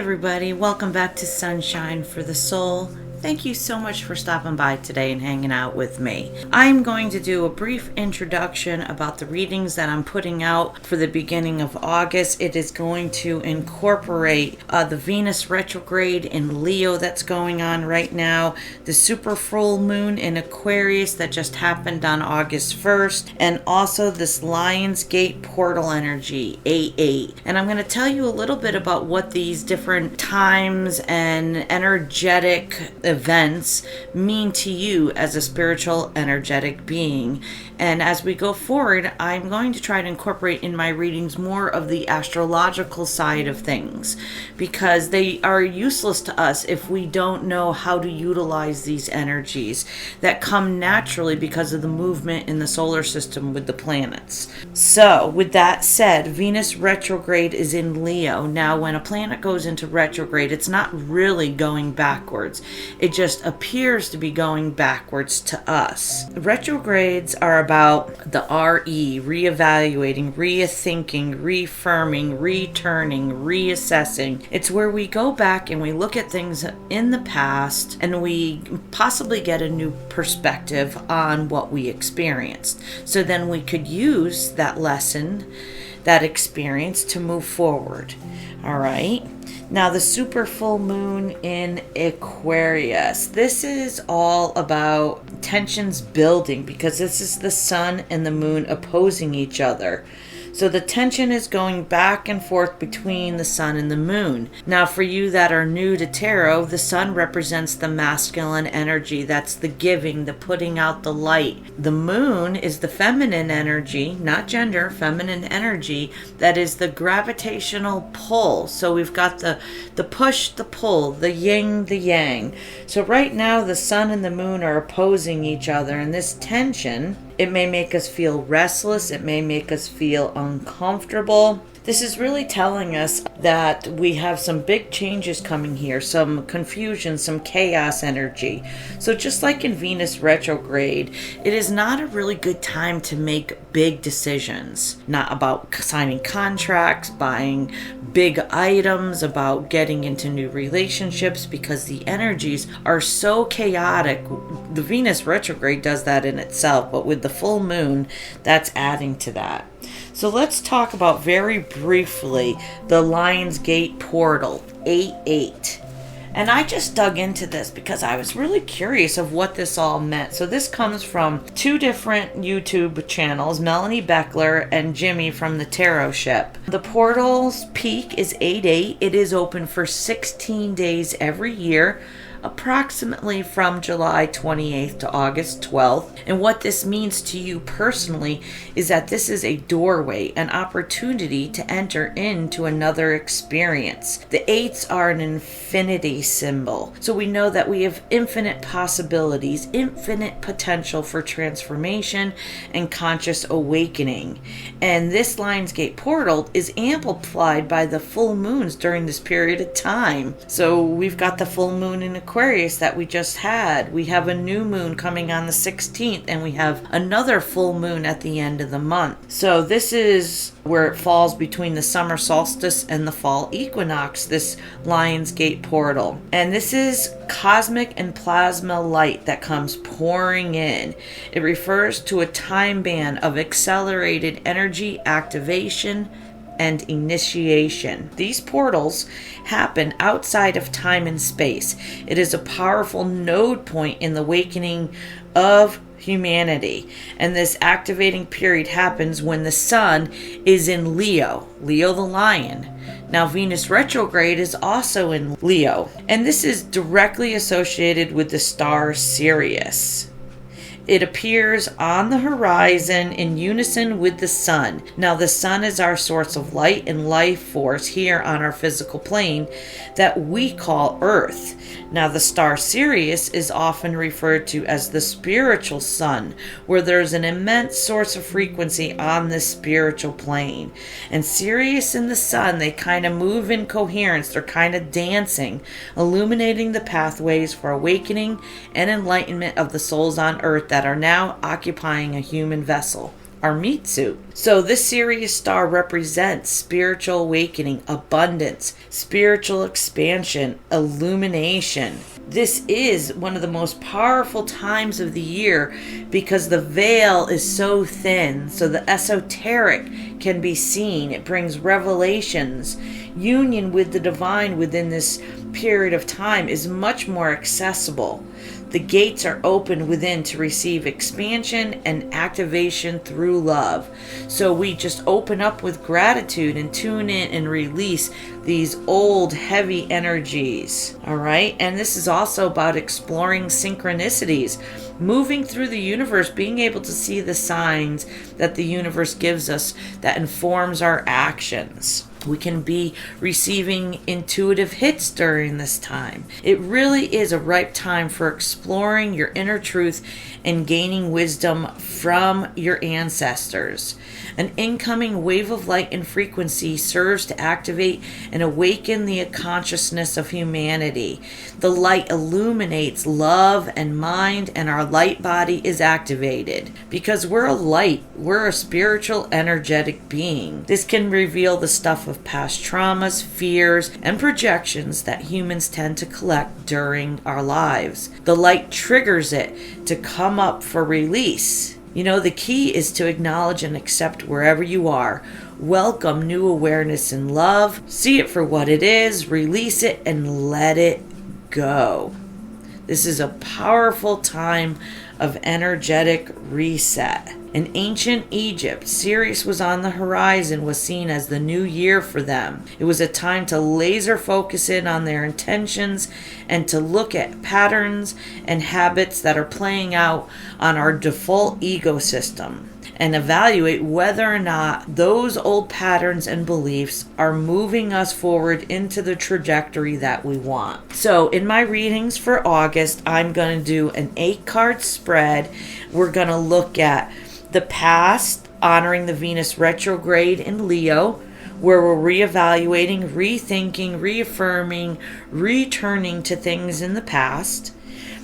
everybody. Welcome back to Sunshine for the Soul. Thank you so much for stopping by today and hanging out with me. I'm going to do a brief introduction about the readings that I'm putting out for the beginning of August. It is going to incorporate the Venus retrograde in Leo that's going on right now, the super full moon in Aquarius that just happened on August 1st, and also this Lion's Gate portal energy, 8-8. And I'm going to tell you a little bit about what these different times and energetic events mean to you as a spiritual energetic being. And as we go forward, I'm going to try to incorporate in my readings more of the astrological side of things, because they are useless to us if we don't know how to utilize these energies that come naturally because of the movement in the solar system with the planets. So with that said, Venus retrograde is in Leo. Now when a planet goes into retrograde, it's not really going backwards. It just appears to be going backwards to us. Retrogrades are about the RE, reevaluating, rethinking, reaffirming, returning, reassessing. It's where we go back and we look at things in the past and we possibly get a new perspective on what we experienced. So then we could use that lesson, that experience to move forward. All right. Now the super full moon in Aquarius. This is all about tensions building because this is the sun and the moon opposing each other. So the tension is going back and forth between the sun and the moon. Now for you that are new to tarot, the sun represents the masculine energy. That's the giving, the putting out the light. The moon is the feminine energy, not gender, feminine energy. That is the gravitational pull. So we've got the push, the pull, the yin, the yang. So right now the sun and the moon are opposing each other, and this tension, it may make us feel restless. It may make us feel uncomfortable. This is really telling us that we have some big changes coming here, some confusion, some chaos energy. So just like in Venus retrograde, it is not a really good time to make big decisions. Not about signing contracts, buying big items, about getting into new relationships, because the energies are so chaotic. The Venus retrograde does that in itself, but with the full moon, that's adding to that. So let's talk about very briefly the Lion's Gate portal, 8-8. And I just dug into this because I was really curious of what this all meant. So this comes from two different YouTube channels, Melanie Beckler and Jimmy from the Tarot Ship. The portal's peak is 8-8. It is open for 16 days every year, approximately from July 28th to August 12th. And what this means to you personally is that this is a doorway, an opportunity to enter into another experience. The eights are an infinity symbol. So we know that we have infinite possibilities, infinite potential for transformation and conscious awakening. And this Lion's Gate portal is amplified by the full moons during this period of time. So we've got the full moon in Aquarius that we just had. We have a new moon coming on the 16th, and we have another full moon at the end of the month. So this is where it falls between the summer solstice and the fall equinox, this Lion's Gate portal. And this is cosmic and plasma light that comes pouring in. It refers to a time band of accelerated energy activation and initiation. These portals happen outside of time and space. It is a powerful node point in the awakening of humanity. And this activating period happens when the sun is in Leo, Leo the lion. Now Venus retrograde is also in Leo, and this is directly associated with the star Sirius. It appears on the horizon in unison with the sun. Now the sun is our source of light and life force here on our physical plane that we call Earth. Now the star Sirius is often referred to as the spiritual sun, where there's an immense source of frequency on this spiritual plane. And Sirius and the sun, they kind of move in coherence. They're kind of dancing, illuminating the pathways for awakening and enlightenment of the souls on Earth that are now occupying a human vessel. our meat suit. So this Sirius star represents spiritual awakening, abundance, spiritual expansion, illumination. This is one of the most powerful times of the year because the veil is so thin, so the esoteric can be seen. It brings revelations. Union with the divine within this period of time is much more accessible. The gates are open within to receive expansion and activation through love. So we just open up with gratitude and tune in and release these old heavy energies. All right. And this is also about exploring synchronicities, moving through the universe, being able to see the signs that the universe gives us that informs our actions. We can be receiving intuitive hits during this time. It really is a ripe time for exploring your inner truth and gaining wisdom from your ancestors. An incoming wave of light and frequency serves to activate and awaken the consciousness of humanity. The light illuminates love and mind, and our light body is activated. Because we're a light, we're a spiritual, energetic being. This can reveal the stuff of past traumas, fears, and projections that humans tend to collect during our lives. The light triggers it to come up for release. You know, the key is to acknowledge and accept wherever you are. Welcome new awareness and love. See it for what it is, release it, and let it go. This is a powerful time of energetic reset. In ancient Egypt, Sirius was on the horizon, was seen as the new year for them. It was a time to laser focus in on their intentions and to look at patterns and habits that are playing out on our default ego system and evaluate whether or not those old patterns and beliefs are moving us forward into the trajectory that we want. So in my readings for August, I'm going to do an 8-card spread. We're going to look at the past, honoring the Venus retrograde in Leo, where we're reevaluating, rethinking, reaffirming, returning to things in the past.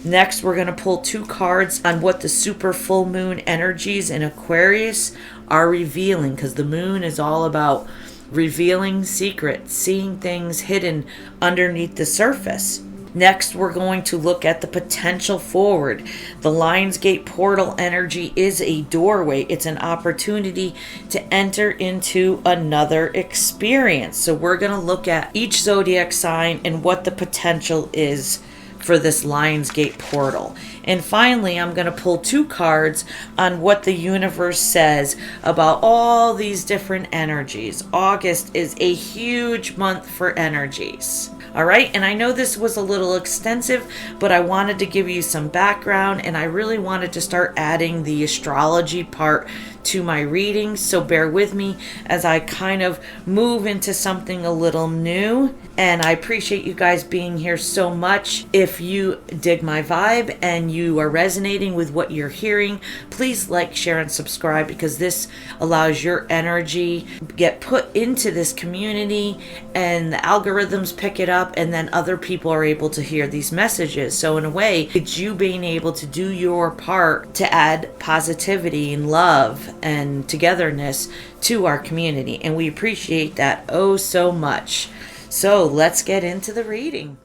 Next, we're going to pull 2 cards on what the super full moon energies in Aquarius are revealing, because the moon is all about revealing secrets, seeing things hidden underneath the surface. Next, we're going to look at the potential forward. The Lionsgate portal energy is a doorway. It's an opportunity to enter into another experience. So we're going to look at each zodiac sign and what the potential is for this Lionsgate portal. And finally, I'm going to pull 2 cards on what the universe says about all these different energies. August is a huge month for energies. All right, and I know this was a little extensive, but I wanted to give you some background, and I really wanted to start adding the astrology part to my readings, so bear with me as I kind of move into something a little new. And I appreciate you guys being here so much. If you dig my vibe and you are resonating with what you're hearing, please like, share, and subscribe, because this allows your energy get put into this community and the algorithms pick it up, and then other people are able to hear these messages. So in a way, it's you being able to do your part to add positivity and love and togetherness to our community, and we appreciate that oh so much. So let's get into the reading.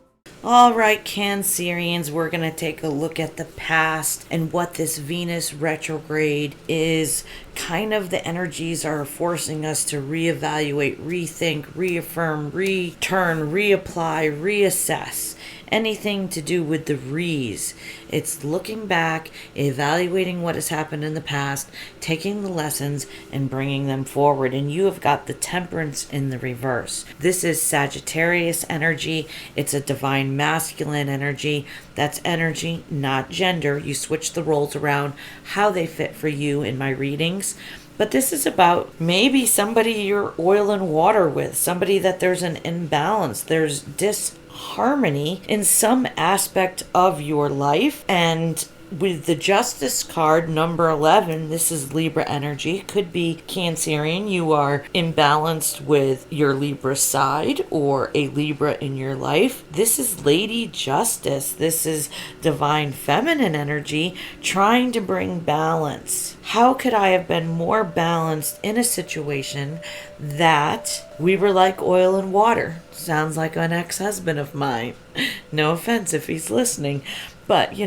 All right, Cancerians, we're going to take a look at the past and what this Venus retrograde is. Kind of the energies are forcing us to reevaluate, rethink, reaffirm, return, reapply, reassess. Anything to do with the re's. It's looking back, evaluating what has happened in the past, taking the lessons and bringing them forward. And you have got the Temperance in the reverse. This is Sagittarius energy. It's a divine masculine energy. That's energy, not gender. You switch the roles around how they fit for you in my readings. But this is about maybe somebody you're oil and water with, somebody that there's an imbalance, there's disharmony in some aspect of your life. And with the Justice card, number 11, this is Libra energy. Could be Cancerian. You are imbalanced with your Libra side or a Libra in your life. This is Lady Justice. This is divine feminine energy trying to bring balance. How could I have been more balanced in a situation that we were like oil and water? Sounds like an ex-husband of mine. No offense if he's listening. But,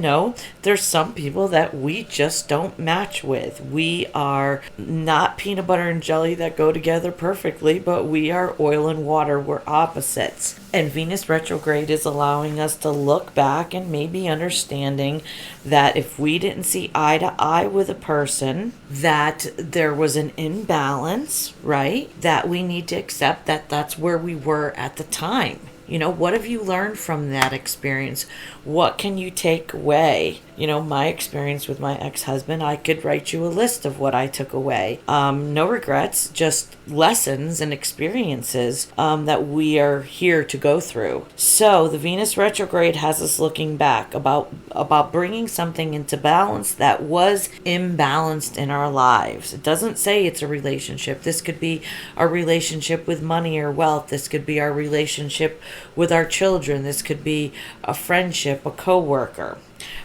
there's some people that we just don't match with. We are not peanut butter and jelly that go together perfectly, but we are oil and water. We're opposites. And Venus retrograde is allowing us to look back and maybe understanding that if we didn't see eye to eye with a person, that there was an imbalance, right? That we need to accept that that's where we were at the time. What have you learned from that experience? What can you take away? My experience with my ex-husband, I could write you a list of what I took away. No regrets, just lessons and experiences that we are here to go through. So the Venus retrograde has us looking back about bringing something into balance that was imbalanced in our lives. It doesn't say it's a relationship. This could be our relationship with money or wealth. This could be our relationship with our children. This could be a friendship, a coworker.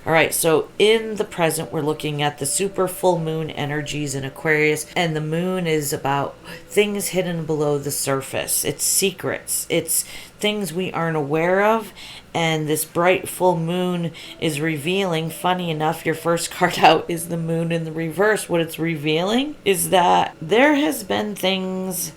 All right, so in the present, we're looking at the super full moon energies in Aquarius, and the moon is about things hidden below the surface. It's secrets. It's things we aren't aware of, and this bright full moon is revealing. Funny enough, your first card out is the moon in the reverse. What it's revealing is that there has been things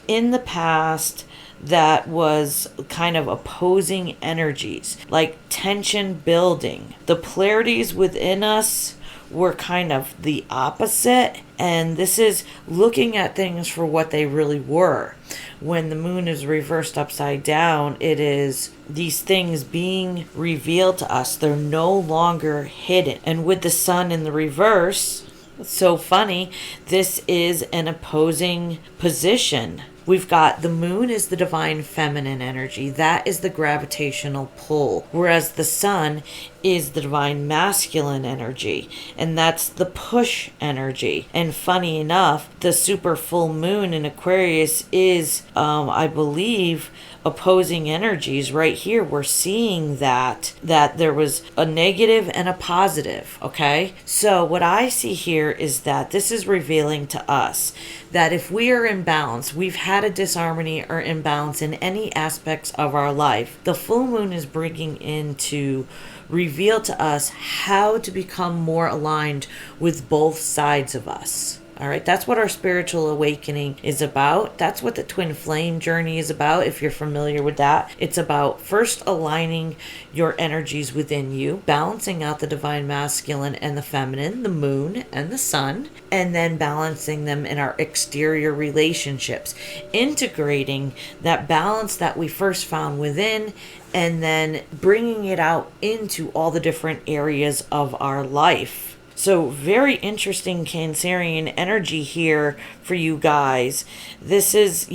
in the past that was kind of opposing energies, like tension building. The polarities within us were kind of the opposite, and this is looking at things for what they really were. When the moon is reversed upside down, it is these things being revealed to us. They're no longer hidden. And with the sun in the reverse, it's so funny, this is an opposing position. We've got the moon is the divine feminine energy. That is the gravitational pull. Whereas the sun is the divine masculine energy. And that's the push energy. And funny enough, the super full moon in Aquarius is, I believe, opposing energies. Right here, we're seeing that there was a negative and a positive, okay? So what I see here is that this is revealing to us that if we are in balance, we've had a disharmony or imbalance in any aspects of our life, the full moon is bringing in to reveal to us how to become more aligned with both sides of us. All right, that's what our spiritual awakening is about. That's what the twin flame journey is about, if you're familiar with that. It's about first aligning your energies within you, balancing out the divine masculine and the feminine, the moon and the sun, and then balancing them in our exterior relationships, integrating that balance that we first found within, and then bringing it out into all the different areas of our life. So very interesting Cancerian energy here for you guys. This is,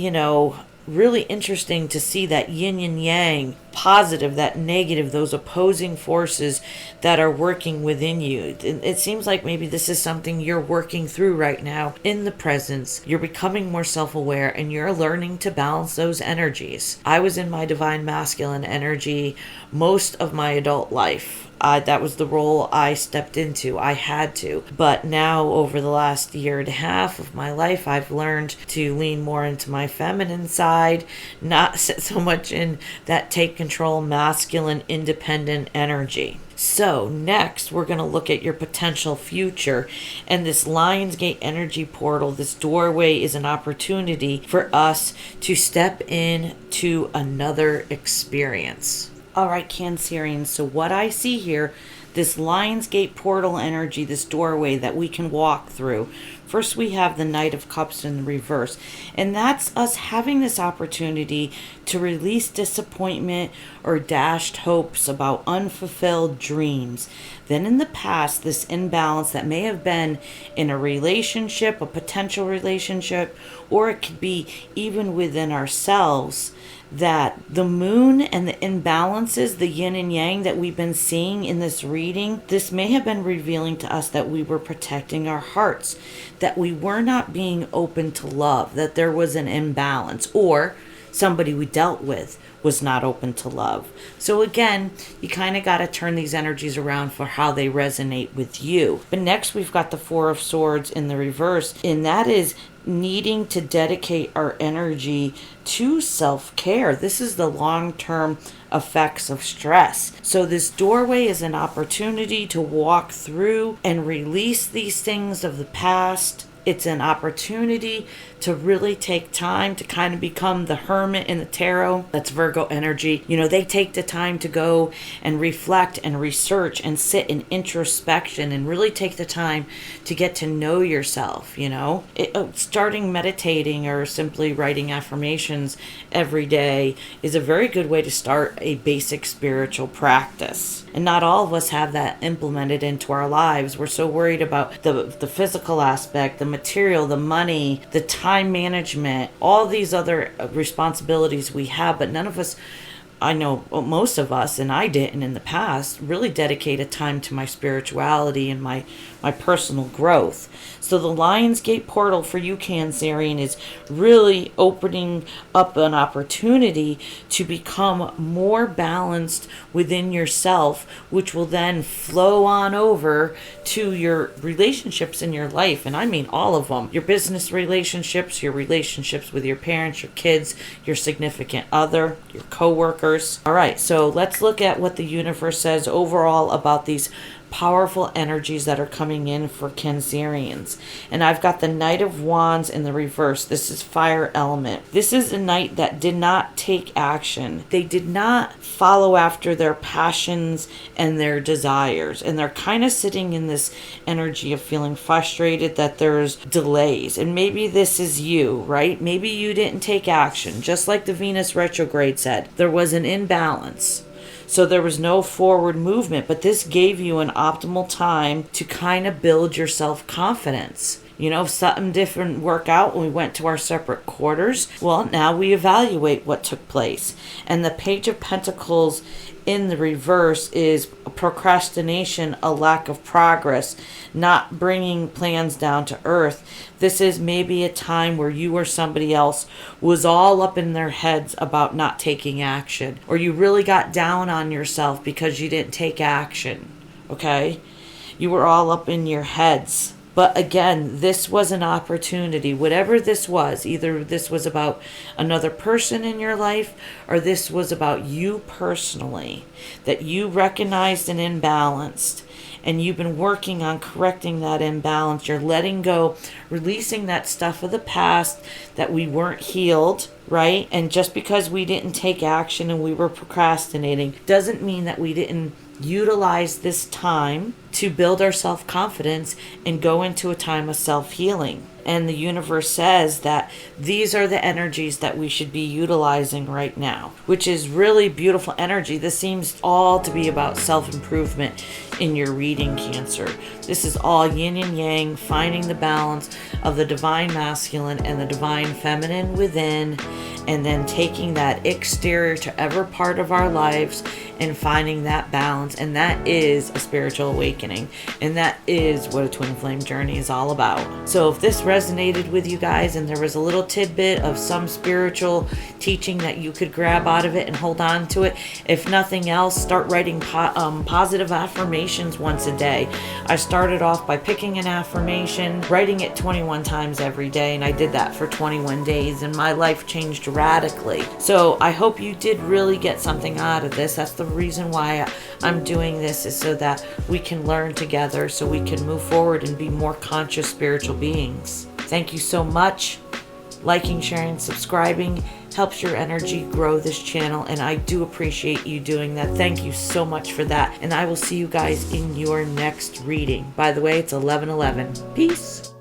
really interesting to see that yin and yang, positive, that negative, those opposing forces that are working within you. It seems like maybe this is something you're working through right now in the presence. You're becoming more self-aware and you're learning to balance those energies. I was in my divine masculine energy most of my adult life. That was the role I stepped into. I had to. But now, over the last year and a half of my life, I've learned to lean more into my feminine side, not sit so much in that take control, masculine, independent energy. So next, we're going to look at your potential future. And this Lionsgate energy portal, this doorway, is an opportunity for us to step into another experience. All right, Cancerians, so what I see here, this Lionsgate portal energy, this doorway that we can walk through. First, we have the Knight of Cups in the reverse, and that's us having this opportunity to release disappointment or dashed hopes about unfulfilled dreams. Then in the past, this imbalance that may have been in a relationship, a potential relationship, or it could be even within ourselves, that the moon and the imbalances, the yin and yang that we've been seeing in this reading, this may have been revealing to us that we were protecting our hearts, that we were not being open to love, that there was an imbalance, or somebody we dealt with was not open to love. So again, you kind of got to turn these energies around for how they resonate with you. But next we've got the Four of Swords in the reverse, and that is needing to dedicate our energy to self-care. This is the long-term effects of stress. So this doorway is an opportunity to walk through and release these things of the past. It's an opportunity to really take time to kind of become the hermit in the tarot. That's Virgo energy. They take the time to go and reflect and research and sit in introspection and really take the time to get to know yourself. Starting meditating or simply writing affirmations every day is a very good way to start a basic spiritual practice. And not all of us have that implemented into our lives. We're so worried about the physical aspect, the material, the money, the time management, all these other responsibilities we have, but none of us, I know most of us, and I didn't in the past, really dedicated time to my spirituality and my personal growth. So the Lionsgate portal for you, Cancerian, is really opening up an opportunity to become more balanced within yourself, which will then flow on over to your relationships in your life. And I mean all of them. Your business relationships, your relationships with your parents, your kids, your significant other, your coworkers. All right, so let's look at what the universe says overall about these powerful energies that are coming in for Cancerians. And I've got the Knight of Wands in the reverse. This is fire element. This is a knight that did not take action. They did not follow after their passions and their desires. And they're kind of sitting in this energy of feeling frustrated that there's delays. And maybe this is you, right? Maybe you didn't take action. Just like the Venus retrograde said, there was an imbalance. So there was no forward movement, but this gave you an optimal time to kind of build your self-confidence. If something different worked out when we went to our separate quarters, well, now we evaluate what took place. And the Page of Pentacles in the reverse is procrastination, a lack of progress, not bringing plans down to earth. This is maybe a time where you or somebody else was all up in their heads about not taking action, or you really got down on yourself because you didn't take action, okay? You were all up in your heads. But again, this was an opportunity. Whatever this was, either this was about another person in your life or this was about you personally, that you recognized an imbalance and you've been working on correcting that imbalance. You're letting go, releasing that stuff of the past that we weren't healed, right? And just because we didn't take action and we were procrastinating doesn't mean that we didn't utilize this time to build our self-confidence and go into a time of self-healing. And the universe says that these are the energies that we should be utilizing right now, which is really beautiful energy. This seems all to be about self-improvement in your reading, Cancer. This is all yin and yang, finding the balance of the divine masculine and the divine feminine within, and then taking that exterior to every part of our lives and finding that balance. And that is a spiritual awakening. And that is what a twin flame journey is all about. So if this resonated with you guys and there was a little tidbit of some spiritual teaching that you could grab out of it and hold on to it, if nothing else, start writing positive affirmations once a day. I started off by picking an affirmation, writing it 21 times every day, and I did that for 21 days, and my life changed radically. So I hope you did really get something out of this. That's the reason why I'm doing this, is so that we can learn together, so we can move forward and be more conscious spiritual beings. Thank you so much. Liking, sharing, subscribing helps your energy grow this channel, and I do appreciate you doing that. Thank you so much for that, and I will see you guys in your next reading. By the way, it's 11/11. Peace.